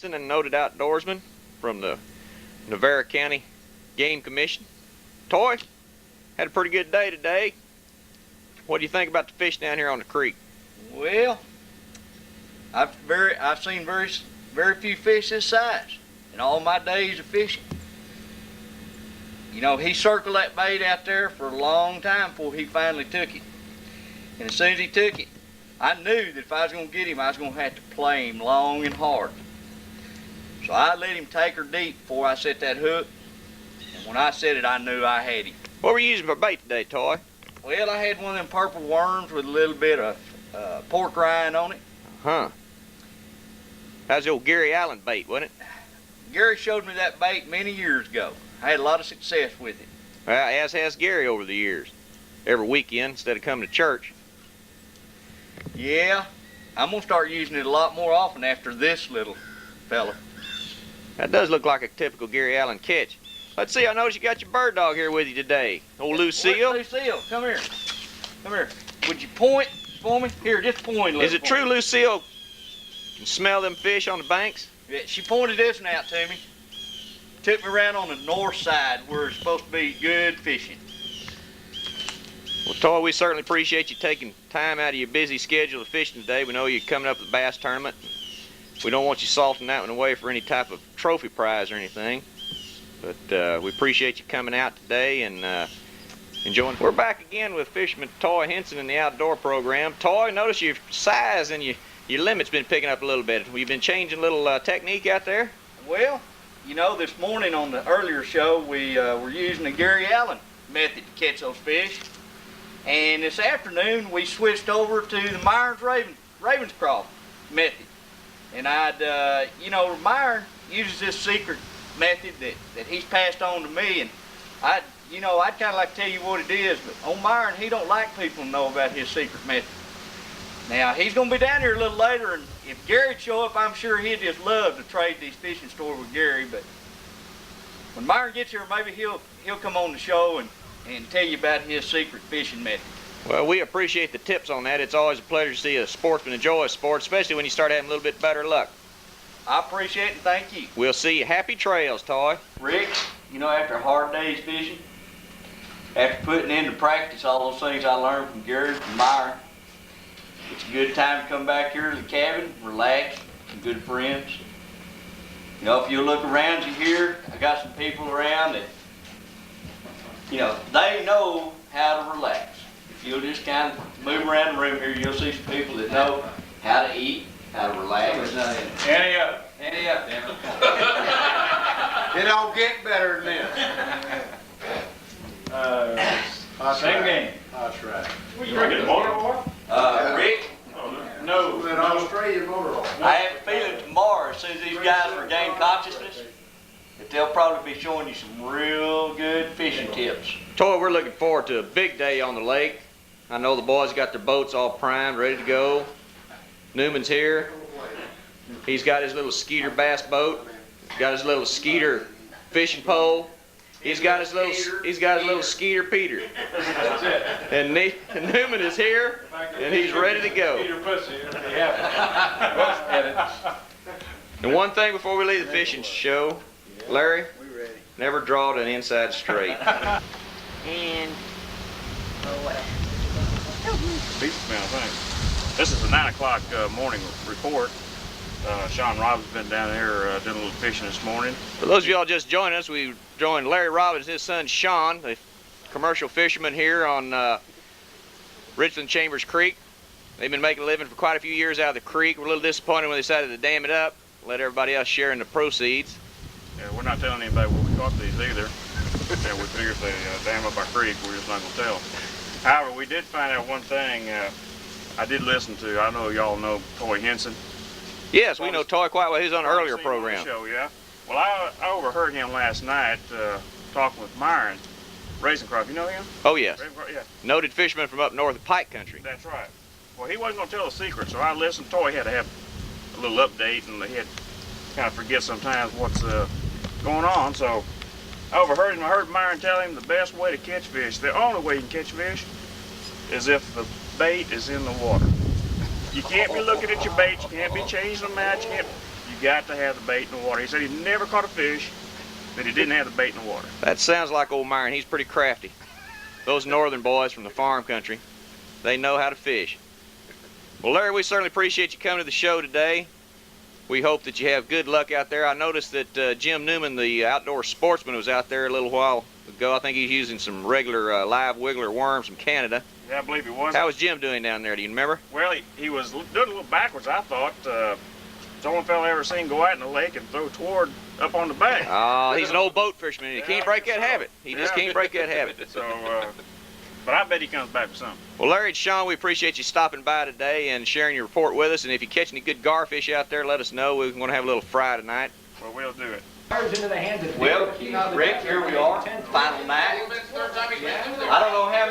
And noted outdoorsman from the Navarre County Game Commission. Toy, had a pretty good day today. What do you think about the fish down here on the creek? Well, I've seen very few fish this size in all my days of fishing. You know, he circled that bait out there for a long time before he finally took it. And as soon as he took it, I knew that if I was going to get him, I was going to have to play him long and hard. So I let him take her deep before I set that hook. And when I set it, I knew I had him. What were you using for bait today, Toy? Well, I had one of them purple worms with a little bit of pork rind on it. Huh. That was the old Gary Allen bait, wasn't it? Gary showed me that bait many years ago. I had a lot of success with it. Well, as has Gary over the years. Every weekend instead of coming to church. Yeah, I'm going to start using it a lot more often after this little fella. That does look like a typical Gary Allen catch. Let's see, I noticed you got your bird dog here with you today. Old Lucille. Lucille, come here. Come here. Would you point for me? Here, just point. Is it true Lucille can smell them fish on the banks? Yeah, she pointed this one out to me. Took me around on the north side where it's supposed to be good fishing. Well, Toy, we certainly appreciate you taking time out of your busy schedule of fishing today. We know you're coming up with the bass tournament. We don't want you salting that one away for any type of trophy prize or anything. But we appreciate you coming out today and enjoying. We're back again with fisherman Toy Henson in the outdoor program. Toy, notice your size and your limit's been picking up a little bit. We've been changing a little technique out there. Well, you know, this morning on the earlier show, we were using the Gary Allen method to catch those fish. And this afternoon, we switched over to the Myron's Ravenscroft method. And you know, Myron uses this secret method that he's passed on to me. And I'd kind of like to tell you what it is, but on Myron, he don't like people to know about his secret method. Now, he's going to be down here a little later, and if Gary'd show up, I'm sure he'd just love to trade these fishing stories with Gary. But when Myron gets here, maybe he'll come on the show and tell you about his secret fishing method. Well, we appreciate the tips on that. It's always a pleasure to see a sportsman enjoy a sport, especially when you start having a little bit better luck. I appreciate it, and thank you. We'll see you. Happy trails, Toy. Rick, you know, after a hard day's fishing, after putting into practice all those things I learned from Gary and Myron, it's a good time to come back here to the cabin, relax, some good friends. You know, if you look around you here, I got some people around that, you know, they know how to relax. If you'll just kind of move around the room here, you'll see some people that know how to eat, how to relax. Annie up. Annie up, damn it. It don't get better than this. Same game. That's right. What you drinking, motor oil? Rick? No. That Australian motor oil. I have a feeling tomorrow, as soon as these guys regain consciousness, that they'll probably be showing you some real good fishing tips. Toy, we're looking forward to a big day on the lake. I know the boys got their boats all primed, ready to go. Newman's here. He's got his little Skeeter bass boat. He's got his little Skeeter fishing pole. He's got his little Skeeter Peter. That's it. And Newman is here, and he's ready to go. Peter Pussy. Yeah. And one thing before we leave the fishing show, Larry, never draw an inside straight. And what? Beef smell, thanks. This is the 9 o'clock morning report. Sean Robbins has been down here doing a little fishing this morning. For those of y'all just joining us, we joined Larry Robbins and his son Sean, the commercial fisherman here on Richland Chambers Creek. They've been making a living for quite a few years out of the creek. We're a little disappointed when they decided to dam it up, let everybody else share in the proceeds. Yeah, we're not telling anybody where we caught these either. Yeah, we figure if they dam up our creek, we're just not going to tell them. However, we did find out one thing. I did listen to, I know y'all know Toy Henson. Yes, we know Toy quite well. He was on an earlier program. Show, yeah. Well, I overheard him last night talking with Myron Ravenscroft. You know him? Oh, yes. Yeah. Noted fisherman from up north of Pike Country. That's right. Well, he wasn't going to tell the secret, so I listened. Toy had to have a little update, and he had kind of forget sometimes what's going on. So I overheard him. I heard Myron tell him the best way to catch fish, the only way you can catch fish, is if the bait is in the water. You can't be looking at your bait. You can't be changing them out. You can't you got to have the bait in the water. He said he never caught a fish that he didn't have the bait in the water. That sounds like old Myron. He's pretty crafty. Those northern boys from the farm country, they know how to fish. Well, Larry, we certainly appreciate you coming to the show today. We hope that you have good luck out there. I noticed that Jim Newman, the outdoor sportsman, was out there a little while ago. I think he's using some regular live wiggler worms from Canada. Yeah, I believe he was. How was Jim doing down there? Do you remember? Well, he was doing a little backwards, I thought. It's the only fella I ever seen go out in the lake and throw toward up on the bank. Oh, he's an old boat fisherman. He can't break that habit. He just can't break that habit. So, but I bet he comes back with something. Well, Larry and Sean, we appreciate you stopping by today and sharing your report with us. And if you catch any good garfish out there, let us know. We're going to have a little fry tonight. Well, we'll do it. Well, Rick, here we are, final night. I don't know how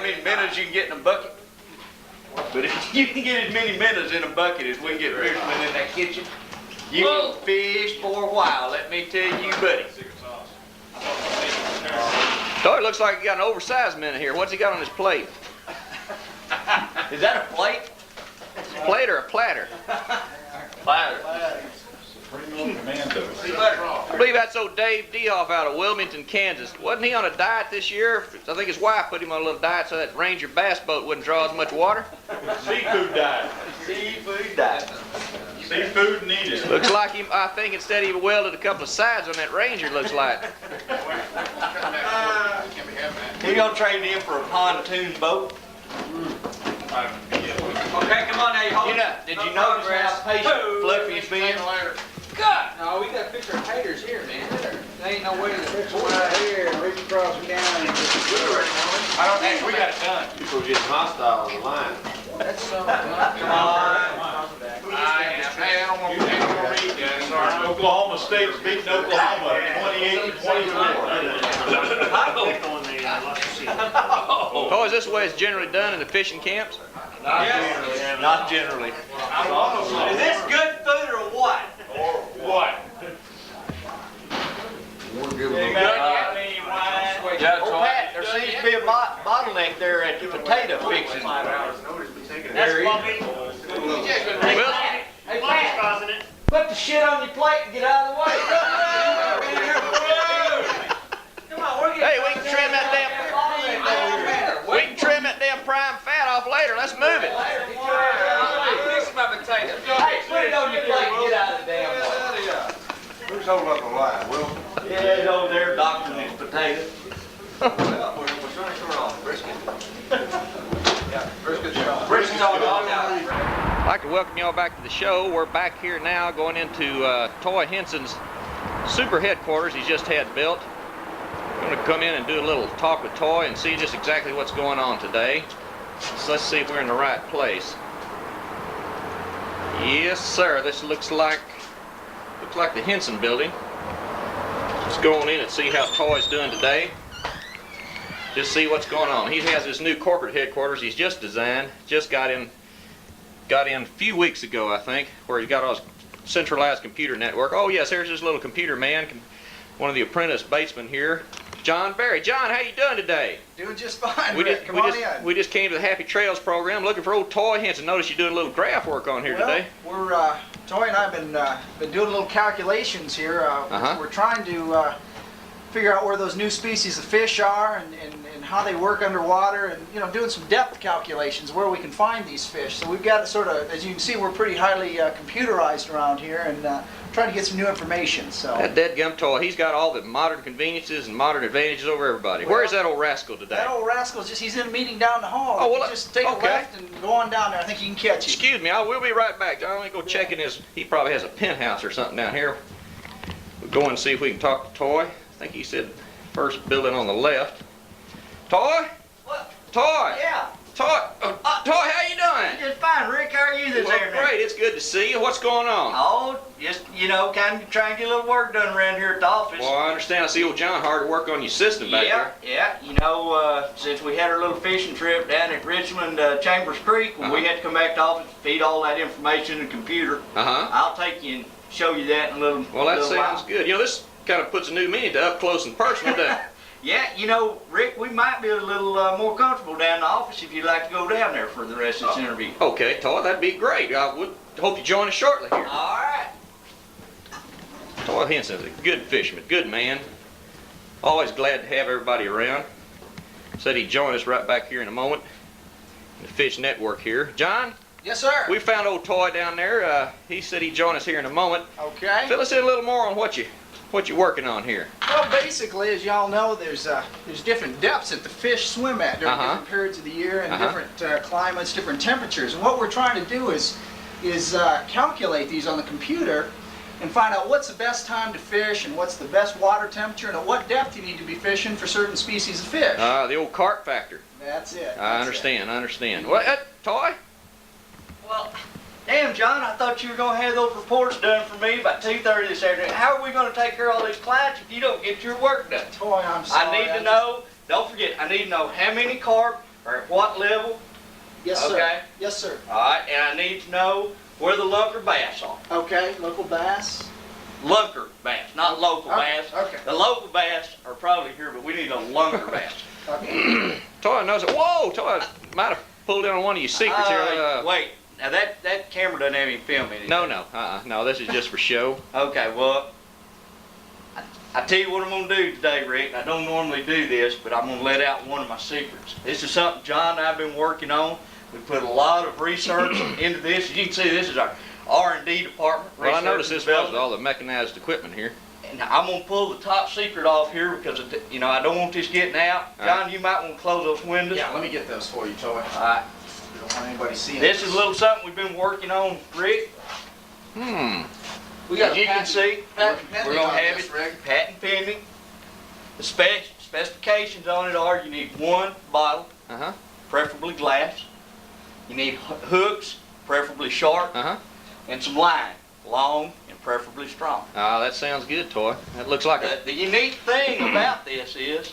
many minnows you can get in a bucket, but if you can get as many minnows in a bucket as we can get fishermen in that kitchen, you can fish for a while, let me tell you, buddy. So it looks like he got an oversized minnow here. What's he got on his plate? Is that a plate? Plate or a platter? Platter. I believe that's old Dave Dehoff out of Wilmington, Kansas. Wasn't he on a diet this year? I think his wife put him on a little diet so that Ranger bass boat wouldn't draw as much water. Seafood diet. Seafood diet. Seafood needed. Looks like him, I think instead he welded a couple of sides on that Ranger, looks like. You gonna trade him for a pontoon boat? Okay, come on now, you hold You know, did you notice how patient Fluffy's been? God! No, we got picture of taters here, man. There ain't no way to fix one Right here, reach across them down and I don't think we got it done. people getting hostile on the line. That's so. Come on. I don't want to read that. Sorry. Oklahoma State's beating Oklahoma 28 to 24. Oh, is this the way it's generally done in the fishing camps? Not generally. Is this good food or what? What? Oh, Pat, there seems to be a bottleneck there at the potato fixing. There is. Well, Hey, Pat, put the shit on your plate and get out of the way. Come on, we're getting. hey, we can trim that damn prime fat off later. Let's move it. Fix my potato. Hey, put it on your plate and get out of the damn way. Who's holding up the line, Will? Yeah, he's over there doctoring his potatoes. Brisket's on I'd like to welcome y'all back to the show. We're back here now going into Toy Henson's super headquarters he's just had built. We're going to come in and do a little talk with Toy and see just exactly what's going on today. So let's see if we're in the right place. Yes, sir. This looks like the Henson building. Let's go on in and see how Toy's doing today. Just see what's going on. He has his new corporate headquarters he's just designed. Just got in a few weeks ago, I think, where he got all his centralized computer network. Oh yes, there's this little computer man, one of the apprentice batesmen here, John Berry. John, how you doing today? Doing just fine, Rick. Come on in. We just came to the Happy Trails program looking for old Toy Henson. Notice you're doing a little graph work on here today. We're Toy and I have been doing little calculations here. We're trying to figure out where those new species of fish are and how they work underwater, and doing some depth calculations where we can find these fish. So we've got sort of, as you can see, we're pretty highly computerized around here, and trying to get some new information. So that deadgum Toy, he's got all the modern conveniences and modern advantages over everybody. Well, Where is that old rascal today? that old rascal's he's in a meeting down the hall. Oh, well, You just take a okay. left and go on down there. I think you can catch it. Excuse me, we'll be right back. John, let me go check in his. He probably has a penthouse or something down here. We'll go and see if we can talk to Toy. I think he said first building on the left. Toy? What? Toy? Yeah. Toy? Toy, how you doing? Just fine, Rick. How are you this Well, afternoon? great. It's good to see you. What's going on? Oh, just, kind of trying to get a little work done around here at the office. Well, I understand. I see old John hard at work on your system back there. Yeah. Since we had our little fishing trip down at Richmond Chambers Creek, when we had to come back to office, feed all that information in the computer. Uh-huh. I'll take you and show you that in a little Well, that little sounds while. good. This kind of puts a new meaning to up close and personal, doesn't it? Yeah, Rick, we might be a little more comfortable down in the office if you'd like to go down there for the rest of this interview. Okay, Toy, that'd be great. I would hope you join us shortly here. All right. Henson's a good fisherman, good man. Always glad to have everybody around. Said he'd join us right back here in a moment. The Fish Network here. John? Yes, sir. We found old Toy down there. He said he'd join us here in a moment. Okay. Fill us in a little more on what you're working on here. Well, basically, as y'all know, there's different depths that the fish swim at during Uh-huh. different periods of the year and Uh-huh. different climates, different temperatures. And what we're trying to do is calculate these on the computer and find out what's the best time to fish and what's the best water temperature and at what depth you need to be fishing for certain species of fish. The old carp factor. That's it. I understand. What, Toy? Well, damn, John, I thought you were going to have those reports done for me by 2:30 this afternoon. How are we going to take care of all these clients if you don't get your work done? Toy, I'm sorry. I need to know, don't forget, I need to know how many carp are at what level. Yes, sir. Okay. Yes, sir. All right, and I need to know where the lunker bass are. Okay, local bass. Lunker bass, not local bass. Okay. The local bass are probably here, but we need a lunker bass. Okay. Toy knows it. Whoa, Toy might have pulled in on one of your secrets here. Wait, now that camera doesn't have any film in it. No, this is just for show. Okay, well, I tell you what I'm going to do today, Rick. I don't normally do this, but I'm going to let out one of my secrets. This is something John and I have been working on. We put a lot of research into this. As you can see, this is our R&D department. Well, I research noticed and this was development. all the mechanized equipment here. And I'm going to pull the top secret off here because, I don't want this getting out. John, you might want to close those windows. Yeah, let me get those for you, Toy. All right. We don't want anybody seeing This is a little something we've been working on, Rick. We As you can see, patent we're going to on have this, it Rick. patent pending. The specifications on it are you need one bottle, Uh-huh. preferably glass. You need hooks, preferably sharp, Uh-huh. and some line, long and preferably strong. Oh, that sounds good, Toy. That looks like a... The unique thing about this is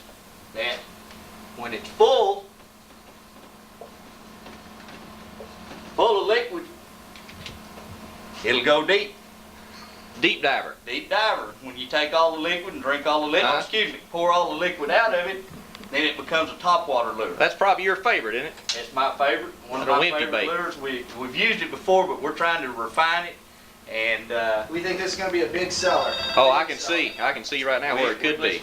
that when it's full of liquid, it'll go deep. deep diver. Deep diver. When you take all the liquid and drink all the liquid, pour all the liquid out of it, then it becomes a topwater lure. That's probably your favorite, isn't it? It's my favorite. One of Little my wimpy favorite bait. lures. We've used it before, but we're trying to refine it. And We think this is going to be a big seller. Oh, I can see right now where it could be.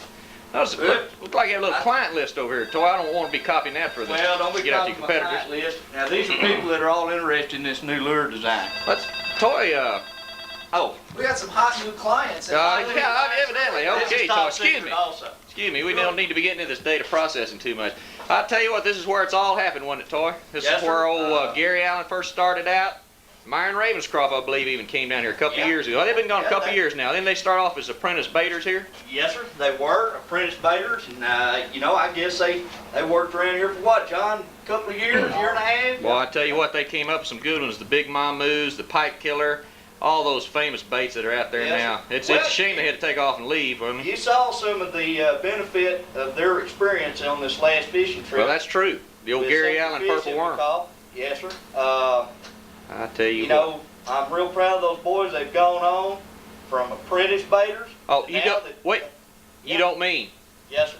Notice, look like you have a little client list over here, Toy. I don't want to be copying that for the well, don't be get out to copying your my competitors. client list. Now these are people that are all interested in this new lure design. Let's Toy. Oh, We got some hot new clients. Yeah, evidently. this Okay, is Toy. top Excuse secret me. also. Excuse me. We don't need to be getting into this data processing too much. I tell you what, this is where it's all happened, wasn't it, Toy? This Yes, is where sir. old Gary Allen first started out. Myron Ravenscroft, I believe, even came down here a couple of years ago. They've been gone a couple of years now. Then they start off as apprentice baiters here. Yes, sir. They were apprentice baiters, and I guess they worked around here for what, John? A couple of years, year and a half. Well, I tell you what, they came up with some good ones. The Big Mamoos, the Pipe Killer, all those famous baits that are out there Yes, now. sir. It's Well, a shame they had to take off and leave. I mean, You saw some of the benefit of their experience on this last fishing trip. well, that's true. The old With Gary some Allen fish Purple that we Worm. caught. Yes, sir. I tell you, You know, I'm real proud of those boys. They've gone on from apprentice baiters. Oh, to you now don't that- wait. You Yeah. don't mean? Yes, sir.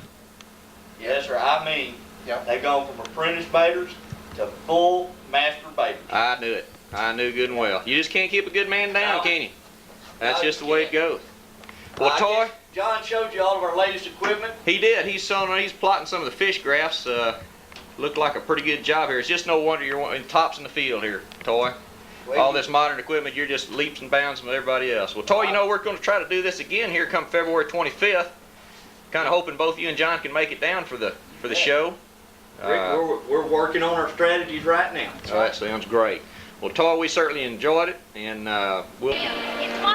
Yes, sir. I mean, Yep. they've gone from apprentice baiters to full master baiters. I knew it. I knew good and well. You just can't keep a good man down, No. can you? That's No, just the you way it can't. goes. Well, I Toy, guess John showed you all of our latest equipment. he did. He's plotting some of the fish graphs. Looked like a pretty good job here. It's just no wonder you're wanting tops in the field here, Toy. All this modern equipment, you're just leaps and bounds from everybody else. Well, Toy, you know, we're going to try to do this again here come February 25th. Kind of hoping both you and John can make it down for the show. Rick, we're working on our strategies right now. That sounds great. Well, Toy, we certainly enjoyed it, and we'll... It's my